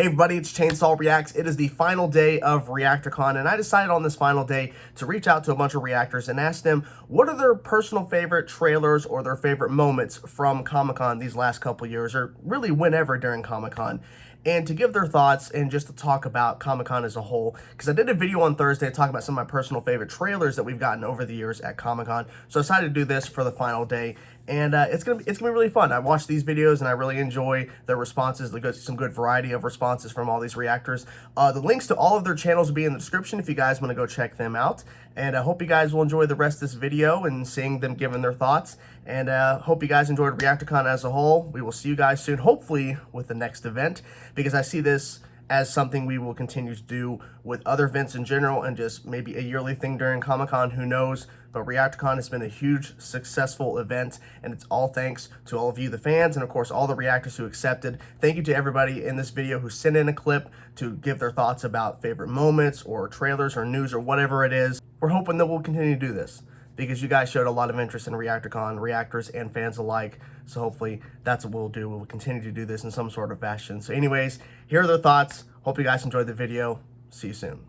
Hey everybody, it's Chainsaw Reacts. It is the final day of ReactorCon, and I decided on this final day to reach out to a bunch of reactors and ask them what are their personal favorite trailers or their favorite moments from Comic-Con these last couple years, or really whenever during Comic-Con, and to give their thoughts and just to talk about Comic-Con as a whole. Because I did a video on Thursday talking about some of my personal favorite trailers that we've gotten over the years at Comic-Con, so I decided to do this for the final day. And it's gonna be really fun. I watched these videos and I really enjoy their responses. They got some good variety of responses from all these reactors. The links to all of their channels will be in the description if you guys want to go check them out. And I hope you guys will enjoy the rest of this video and seeing them giving their thoughts. And hope you guys enjoyed ReactorCon as a whole. We will see you guys soon, hopefully with the next event, because I see this as something we will continue to do with other events in general and just maybe a yearly thing during Comic-Con, who knows. But ReactorCon has been a huge, successful event, and it's all thanks to all of you, the fans, and of course all the reactors who accepted. Thank you to everybody in this video who sent in a clip to give their thoughts about favorite moments or trailers or news or whatever it is. We're hoping that we'll continue to do this, because you guys showed a lot of interest in ReactorCon, reactors and fans alike. So hopefully that's what we'll do. We'll continue to do this in some sort of fashion. So anyways, here are their thoughts. Hope you guys enjoyed the video. See you soon.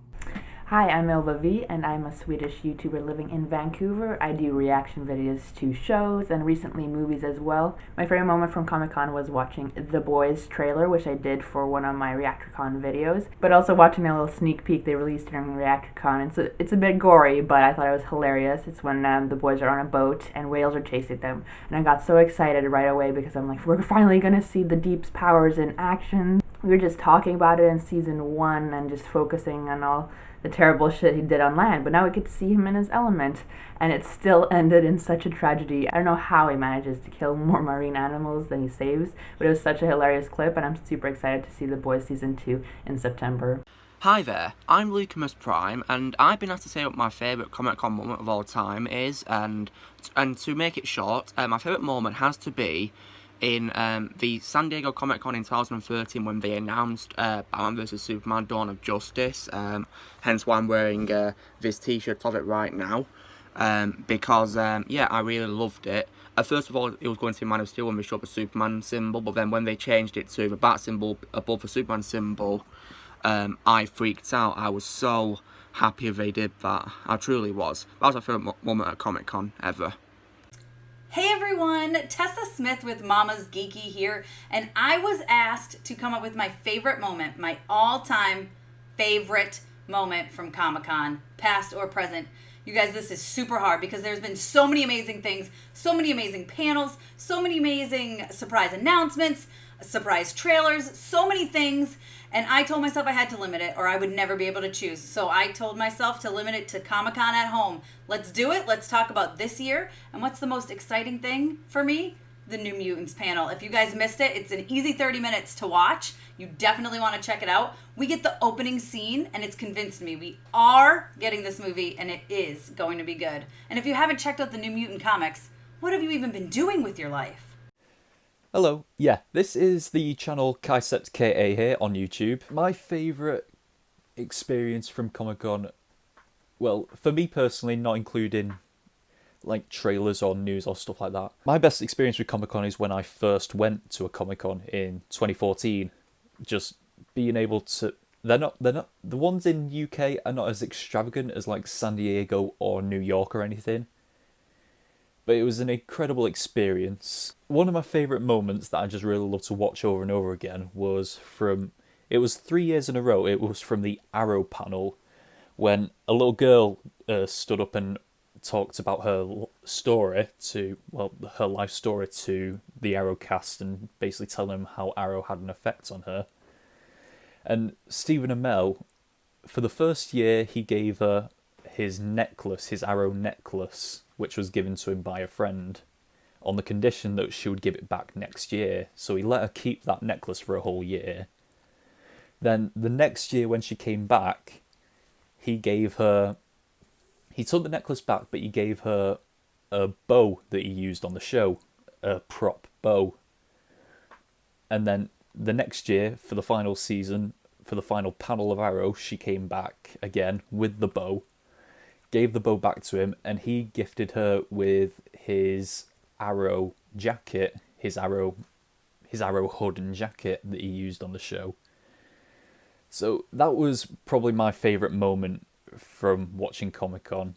Hi, I'm Ilva V, and I'm a Swedish YouTuber living in Vancouver. I do reaction videos to shows and recently movies as well. My favorite moment from Comic-Con was watching The Boys trailer, which I did for one of my ReactorCon videos, but also watching a little sneak peek they released during ReactorCon. It's a bit gory, but I thought it was hilarious. It's when the boys are on a boat and whales are chasing them, and I got so excited right away because I'm like, we're finally going to see the Deep's powers in action. We were just talking about it in season 1 and just focusing on all the terrible shit he did on land, but now we get to see him in his element, and it still ended in such a tragedy. I don't know how he manages to kill more marine animals than he saves, but it was such a hilarious clip, and I'm super excited to see The Boys season 2 in September. Hi there, I'm Lucamus Prime, and I've been asked to say what my favourite Comic-Con moment of all time is, and to make it short, my favourite moment has to be in the San Diego Comic-Con in 2013 when they announced Batman vs Superman Dawn of Justice, hence why I'm wearing this t-shirt of it right now, because yeah, I really loved it. First of all, it was going to be Man of Steel when they showed the Superman symbol, but then when they changed it to the Bat symbol above the Superman symbol, I freaked out. I was so happy they did that. I truly was. That was my favourite moment at Comic-Con ever. Hey everyone, Tessa Smith with Mama's Geeky here, and I was asked to come up with my favorite moment, my all-time favorite moment from Comic-Con, past or present. You guys, this is super hard because there's been so many amazing things, so many amazing panels, so many amazing surprise announcements, surprise trailers, so many things, and I told myself I had to limit it or I would never be able to choose. So I told myself to limit it to Comic-Con at home. Let's do it. Let's talk about this year. And what's the most exciting thing for me? The New Mutants panel. If you guys missed it, it's an easy 30 minutes to watch. You definitely want to check it out. We get the opening scene, and it's convinced me we are getting this movie, and it is going to be good. And if you haven't checked out the New Mutant comics, what have you even been doing with your life? Hello, yeah, this is the channel KaiSeptKA here on YouTube. My favourite experience from Comic-Con, well, for me personally, not including like trailers or news or stuff like that. My best experience with Comic-Con is when I first went to a Comic-Con in 2014. Just being able to, the ones in UK are not as extravagant as like San Diego or New York or anything. But it was an incredible experience. One of my favourite moments that I just really love to watch over and over again was it was 3 years in a row, it was from the Arrow panel, when a little girl stood up and talked about her story her life story to the Arrow cast and basically telling them how Arrow had an effect on her. And Stephen Amell, for the first year, he gave her his necklace, his Arrow necklace, which was given to him by a friend, on the condition that she would give it back next year. So he let her keep that necklace for a whole year. Then the next year when she came back, he took the necklace back, but he gave her a bow that he used on the show, a prop bow. And then the next year, for the final season, for the final panel of Arrow, she came back again with the bow, gave the bow back to him, and he gifted her with his Arrow jacket, his Arrow hood and jacket that he used on the show. So that was probably my favourite moment from watching Comic-Con.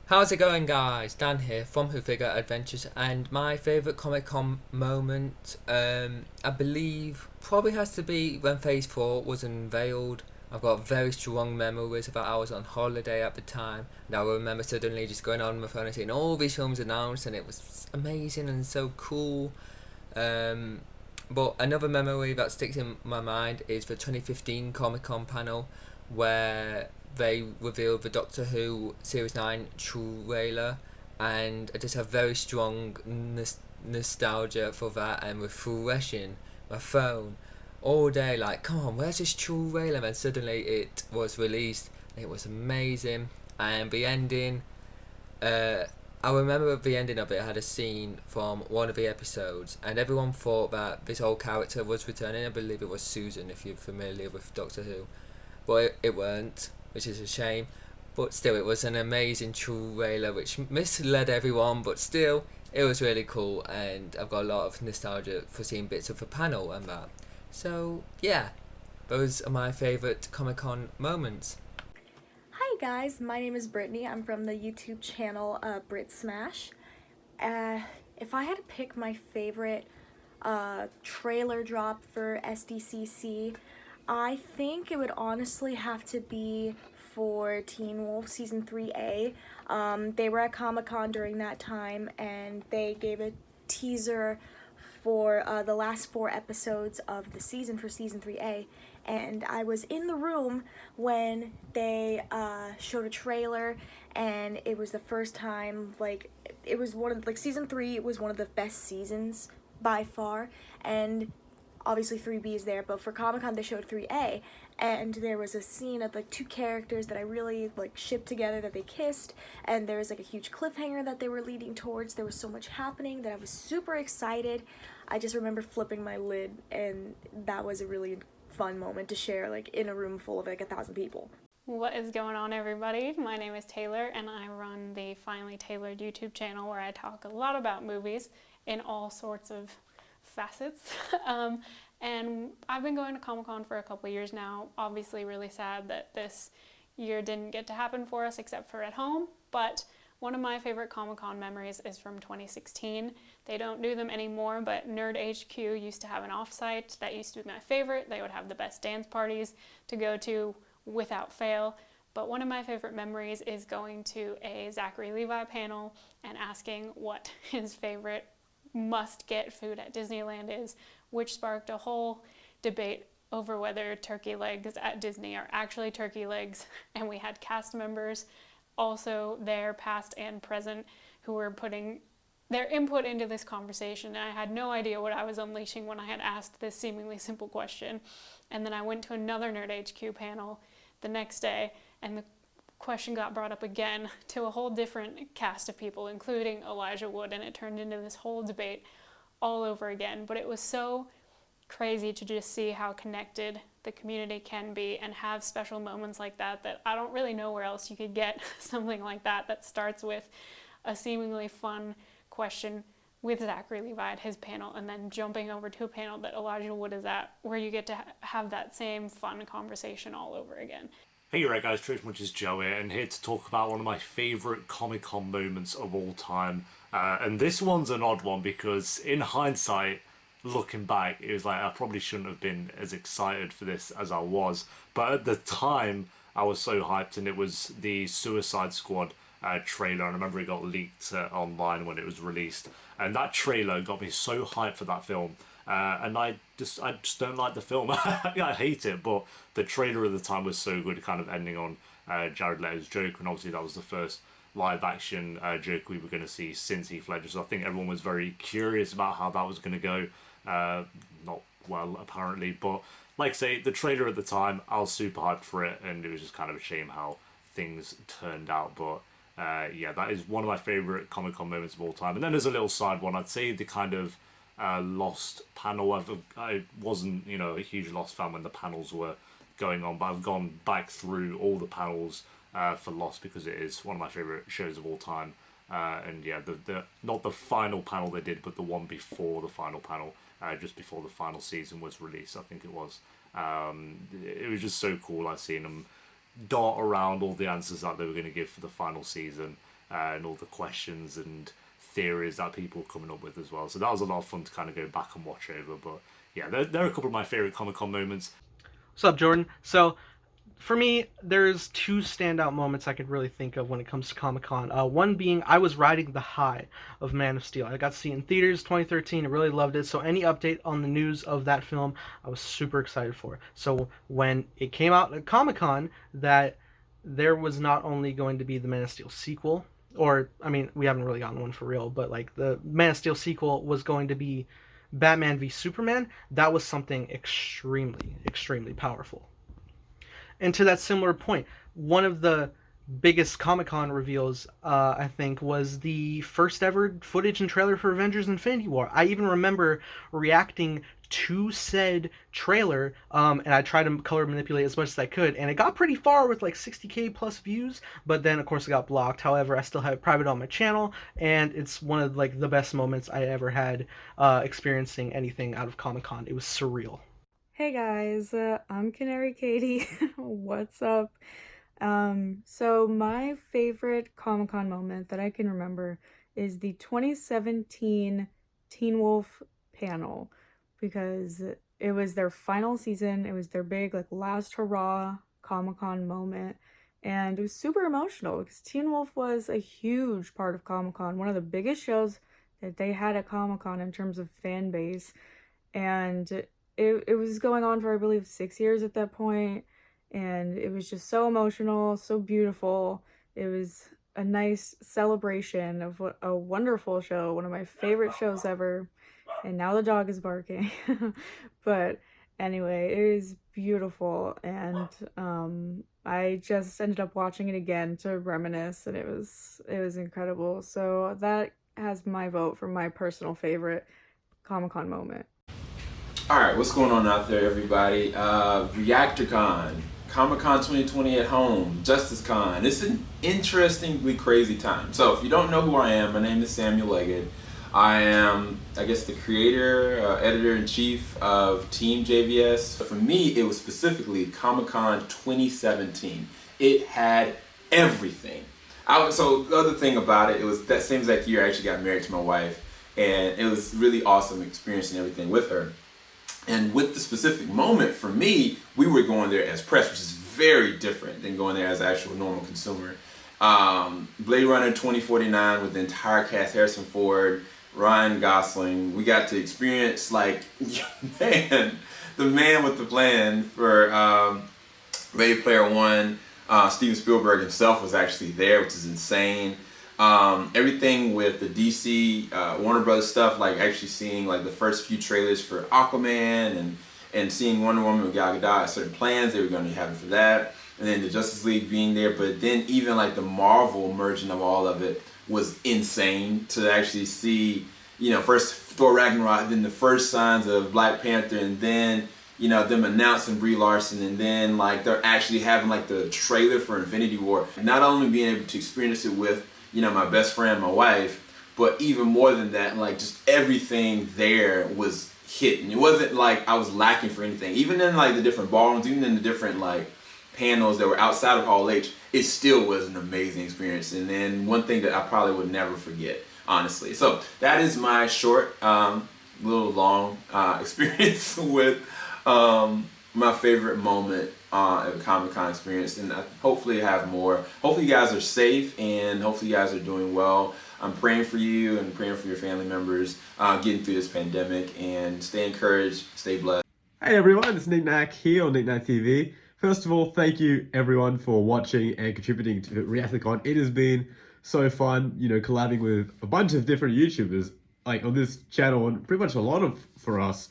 How's it going, guys? Dan here from Who Figure Adventures, and my favourite Comic-Con moment, I believe, probably has to be when Phase 4 was unveiled. I've got very strong memories about I was on holiday at the time, and I remember suddenly just going on my phone and seeing all these films announced, and it was amazing and so cool. But another memory that sticks in my mind is the 2015 Comic-Con panel, where they revealed the Doctor Who Series 9 trailer, and I just have very strong nostalgia for that, and refreshing my phone all day, like, come on, where's this trailer? And then suddenly it was released, and it was amazing. And the ending, I remember the ending of it had a scene from one of the episodes, and everyone thought that this old character was returning. I believe it was Susan, if you're familiar with Doctor Who, but it weren't, which is a shame. But still, it was an amazing trailer which misled everyone, but still, it was really cool, and I've got a lot of nostalgia for seeing bits of the panel and that. So yeah, those are my favourite Comic-Con moments. Hi guys, my name is Brittany. I'm from the YouTube channel Brit Smash. If I had to pick my favorite trailer drop for SDCC, I think it would honestly have to be for Teen Wolf Season 3A. They were at Comic-Con during that time, and they gave a teaser for the last 4 episodes of the season for Season 3A, and I was in the room when they showed a trailer, and it was the first time, like, it was one of, like, Season 3 was one of the best seasons by far, and obviously 3B is there, but for Comic-Con they showed 3A, and there was a scene of like 2 characters that I really like shipped together, that they kissed, and there was like a huge cliffhanger that they were leading towards. There was so much happening that I was super excited. I just remember flipping my lid, and that was a really fun moment to share, like in a room full of like 1,000 people. What is going on, everybody? My name is Taylor, and I run the Finally Tailored YouTube channel, where I talk a lot about movies in all sorts of facets. And I've been going to Comic-Con for a couple years now. Obviously really sad that this year didn't get to happen for us except for at home, but one of my favorite Comic-Con memories is from 2016. They don't do them anymore, but Nerd HQ used to have an offsite that used to be my favorite. They would have the best dance parties to go to without fail. But one of my favorite memories is going to a Zachary Levi panel and asking what his favorite must-get food at Disneyland is, which sparked a whole debate over whether turkey legs at Disney are actually turkey legs. And we had cast members also there, past and present, who were putting their input into this conversation. And I had no idea what I was unleashing when I had asked this seemingly simple question. And then I went to another Nerd HQ panel the next day, and the question got brought up again to a whole different cast of people, including Elijah Wood, and it turned into this whole debate all over again. But it was so crazy to just see how connected the community can be and have special moments like that, that I don't really know where else you could get something like that that starts with a seemingly fun question with Zachary Levi at his panel, and then jumping over to a panel that Elijah Wood is at, where you get to have that same fun conversation all over again. Hey, you're right, guys. Trish Much is Joe here, and here to talk about one of my favourite Comic-Con moments of all time. And this one's an odd one because, in hindsight, looking back, it was like I probably shouldn't have been as excited for this as I was. But at the time, I was so hyped, and it was the Suicide Squad trailer. I remember it got leaked online when it was released, and that trailer got me so hyped for that film. And I just don't like the film. I hate it, but the trailer at the time was so good, kind of ending on Jared Leto's Joker, and obviously that was the first live action Joker we were going to see since Heath Ledger, so I think everyone was very curious about how that was going to go. Not well, apparently, but like I say, the trailer at the time, I was super hyped for it, and it was just kind of a shame how things turned out. But yeah, that is one of my favourite Comic-Con moments of all time. And then there's a little side one. I'd say the kind of Lost panel. I wasn't, a huge Lost fan when the panels were going on, but I've gone back through all the panels for Lost because it is one of my favourite shows of all time. And yeah, the not the final panel they did, but the one before the final panel, just before the final season was released, I think it was. It was just so cool. I've seen them dart around all the answers that they were going to give for the final season, and all the questions and theories that people were coming up with as well. So that was a lot of fun to kind of go back and watch over. But yeah, they're a couple of my favorite Comic-Con moments. What's up, Jordan? So for me, there's two standout moments I could really think of when it comes to Comic-Con. One being I was riding the high of Man of Steel. I got to see it in theaters 2013. I really loved it. So any update on the news of that film, I was super excited for. So when it came out at Comic-Con that there was not only going to be the Man of Steel sequel, or, I mean, we haven't really gotten one for real, but like the Man of Steel sequel was going to be Batman v Superman, that was something extremely, extremely powerful. And to that similar point, one of the biggest Comic-Con reveals, I think, was the first ever footage and trailer for Avengers Infinity War. I even remember reacting to said trailer, and I tried to color manipulate as much as I could, and it got pretty far with like 60k plus views, but then of course it got blocked. However, I still have it private on my channel, and it's one of like the best moments I ever had experiencing anything out of Comic-Con. It was surreal. Hey guys, I'm Canary Katie. What's up? So my favorite Comic-Con moment that I can remember is the 2017 Teen Wolf panel, because it was their final season. It was their big like last hurrah Comic-Con moment, and it was super emotional because Teen Wolf was a huge part of Comic-Con, one of the biggest shows that they had at Comic-Con in terms of fan base, and it was going on for, I believe, 6 years at that point, and it was just so emotional, so beautiful. It was a nice celebration of a wonderful show, one of my favorite shows ever, and now the dog is barking. But anyway, it was beautiful, and I just ended up watching it again to reminisce, and it was incredible. So that has my vote for my personal favorite Comic-Con moment. Alright, what's going on out there, everybody? ReactorCon, Comic-Con 2020 at home, JusticeCon. It's an interestingly crazy time. So if you don't know who I am, my name is Samuel Leggett. I am, I guess, the creator, editor-in-chief of Team JVS. For me, it was specifically Comic-Con 2017. It had everything. So the other thing about it, it was that same exact year I actually got married to my wife, and it was really awesome experiencing everything with her. And with the specific moment, for me, we were going there as press, which is very different than going there as an actual normal consumer. Blade Runner 2049 with the entire cast, Harrison Ford, Ryan Gosling. We got to experience, like, man, the man with the plan for Ready Player One. Steven Spielberg himself was actually there, which is insane. Everything with the DC Warner Brothers stuff, like actually seeing like the first few trailers for Aquaman and seeing Wonder Woman with Gal Gadot, certain plans they were going to be having for that, and then the Justice League being there. But then even like the Marvel version of all of it was insane to actually see, you know, first Thor Ragnarok, then the first signs of Black Panther, and then, you know, them announcing Brie Larson, and then like they're actually having like the trailer for Infinity War. Not only being able to experience it with, you know, my best friend, my wife, but even more than that, like just everything there was hitting. It wasn't like I was lacking for anything. Even in like the different ballrooms, even in the different like panels that were outside of Hall H, it still was an amazing experience. And then one thing that I probably would never forget, honestly. So that is my short, little long experience with my favorite moment at Comic-Con experience, and I hopefully have more. Hopefully you guys are safe, and hopefully you guys are doing well. I'm praying for you and praying for your family members getting through this pandemic, and stay encouraged, stay blessed. Hey everyone, it's Nick Knack here on Nick Knack TV. First of all, thank you everyone for watching and contributing to ReactorCon. It has been so fun, you know, collabing with a bunch of different YouTubers, like on this channel, and pretty much a lot of, for us,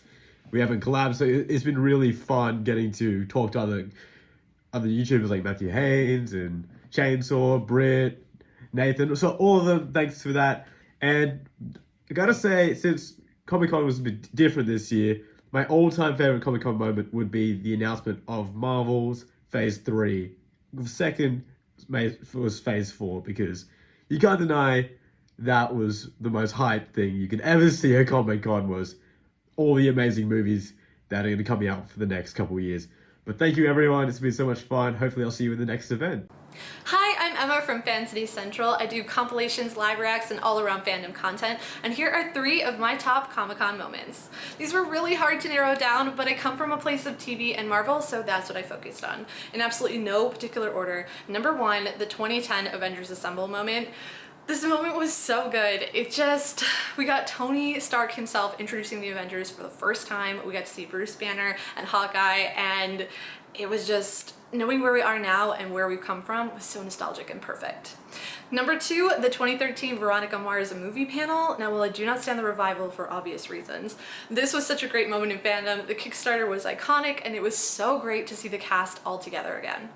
we haven't collabed, so it's been really fun getting to talk to other YouTubers like Matthew Haynes and Chainsaw, Britt, Nathan, so all of them, thanks for that. And I gotta say, since Comic-Con was a bit different this year, my all-time favorite Comic-Con moment would be the announcement of Marvel's Phase 3. The second was Phase 4, because you can't deny that was the most hyped thing you could ever see at Comic-Con, was all the amazing movies that are going to come out for the next couple of years. But thank you, everyone. It's been so much fun. Hopefully I'll see you in the next event. Hi, I'm Emma from Fan City Central. I do compilations, live reacts, and all-around fandom content, and here are 3 of my top Comic-Con moments. These were really hard to narrow down, but I come from a place of TV and Marvel, so that's what I focused on. In absolutely no particular order. Number 1, the 2010 Avengers Assemble moment. This moment was so good. We got Tony Stark himself introducing the Avengers for the first time. We got to see Bruce Banner and Hawkeye, and it was just, knowing where we are now and where we've come from was so nostalgic and perfect. Number 2, the 2013 Veronica Mars movie panel. Now, while I do not stand the revival for obvious reasons, this was such a great moment in fandom. The Kickstarter was iconic, and it was so great to see the cast all together again.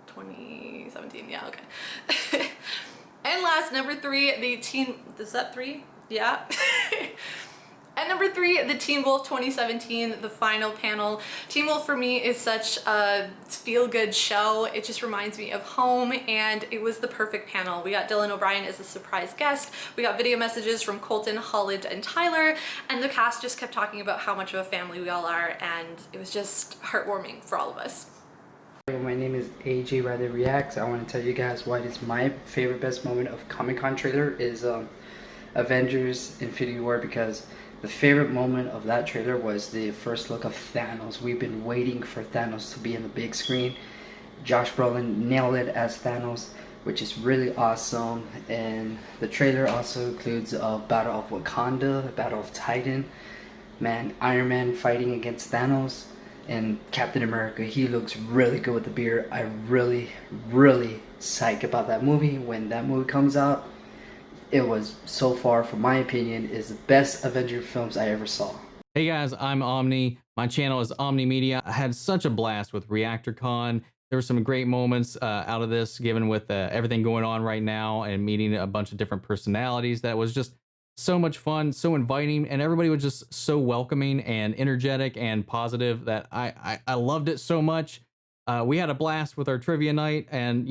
2017, yeah, okay. And last, number 3, is that 3? Yeah. And number 3, the Teen Wolf 2017, the final panel. Teen Wolf for me is such a feel-good show. It just reminds me of home, and it was the perfect panel. We got Dylan O'Brien as a surprise guest. We got video messages from Colton, Holland, and Tyler, and the cast just kept talking about how much of a family we all are, and it was just heartwarming for all of us. My name is AJ Rather Reacts. I want to tell you guys why it is my favorite best moment of Comic-Con trailer is Avengers Infinity War, because the favorite moment of that trailer was the first look of Thanos. We've been waiting for Thanos to be in the big screen. Josh Brolin nailed it as Thanos, which is really awesome. And the trailer also includes a Battle of Wakanda, a Battle of Titan, Iron Man fighting against Thanos, and Captain America. He looks really good with the beard. I really psyched about that movie. When that movie comes out, it was, so far, from my opinion, is the best Avenger films I ever saw. Hey guys, I'm Omni. My channel is Omni Media. I had such a blast with ReactorCon. There were some great moments out of this, given with everything going on right now and meeting a bunch of different personalities. That was just so much fun, so inviting, and everybody was just so welcoming and energetic and positive that I loved it so much. We had a blast with our trivia night, and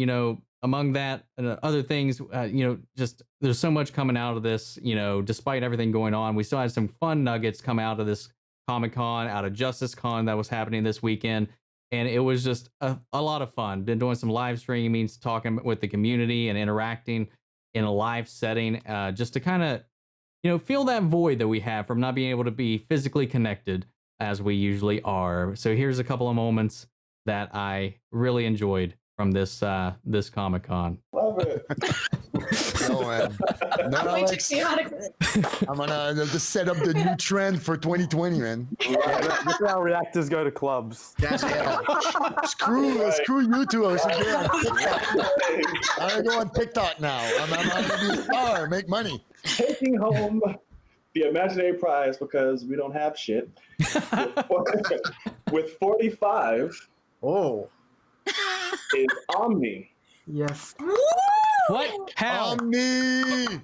among that and other things, just there's so much coming out of this, despite everything going on. We still had some fun nuggets come out of this Comic-Con, out of Justice Con that was happening this weekend. And it was just a lot of fun. Been doing some live streamings, talking with the community and interacting in a live setting, just to kind of, fill that void that we have from not being able to be physically connected as we usually are. So here's a couple of moments that I really enjoyed from this Comic-Con. Love it. No, man. No, Alex. I'm gonna just set up the new trend for 2020, man. Look how reactors go to clubs. That's screw you two. I'm gonna go on TikTok now. I'm gonna be a star, make money. Taking home the imaginary prize because we don't have shit. With 45. Oh. Is Omni. Yes. What? How? Omni!